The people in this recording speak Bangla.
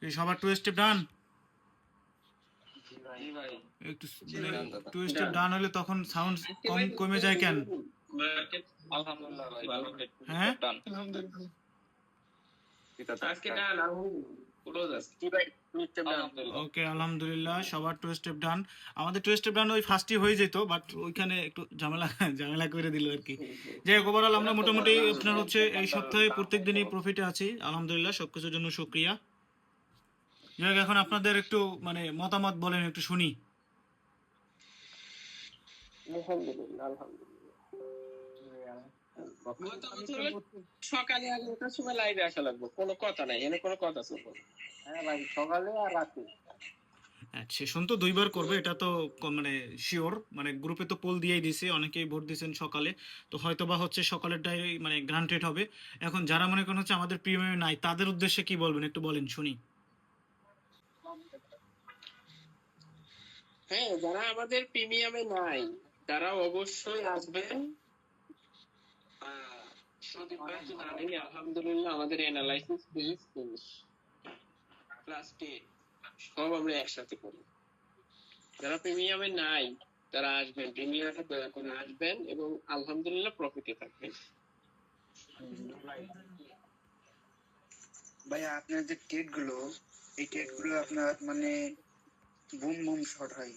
এই সবার টু স্টেপ ডান। জি ভাই। একটু মানে টু স্টেপ ডান হলে তখন সাউন্ড কমে যায় কেন? আলহামদুলিল্লাহ ভাই, ভালো। হ্যাঁ আজকে ডান, ক্লোজ আছে। জি ভাই, আলহামদুলিল্লাহ। ওকে, আলহামদুলিল্লাহ সবার টু স্টেপ ডান। আমাদের টু স্টেপ ডান ওই ফার্স্টই হয়ে যেত, বাট ওইখানে একটু ঝামেলা করে দিল আর কি। যাই হোক, ওভারঅল আমরা মোটামুটি আপনার হচ্ছে এই সপ্তাহে প্রত্যেক দিনই প্রফিটে আছি, আলহামদুলিল্লাহ, সবকিছুর জন্য শুক্রিয়া। যাই হোক, এখন আপনাদের একটু মানে মতামত বলেন, একটু শুনি। সকালে আর 9টার সময় লাইভে আসা লাগবে, কোনো কথা নাই, এনে কোনো কথা আছে? হ্যাঁ ভাই, সকালে আর রাতে। সেশন তো 2বার করবে, এটা তো মানে শিওর, মানে গ্রুপে তো পোল দিয়েই দিছে, অনেকেই ভোট দিয়েছেন সকালে, তো হয়তো বা হচ্ছে সকালেরটাই মানে গ্রান্টেড হবে। এখন যারা মনে করেন হচ্ছে আমাদের প্রিমিয়ামে নাই, তাদের উদ্দেশ্যে কি বলবেন একটু বলেন শুনি। হ্যাঁ, যারা আমাদের প্রিমিয়ামে নাই তারা অবশ্যই আসবেন। সুদীপ ভাই তো জানেনই, আলহামদুলিল্লাহ আমাদের অ্যানালাইসিস ফিনিশ ক্লাস 10 সব আমরা একসাথে করি। যারা প্রিমিয়ামে নাই তারা আসবেন, প্রিমিয়ামে দয়া করে আসবেন এবং আলহামদুলিল্লাহ প্রফিটে থাকবেন। ভাইয়া আপনার যে টেট গুলো, এই টেট গুলো আপনার মানে বুম বুম শট হয়,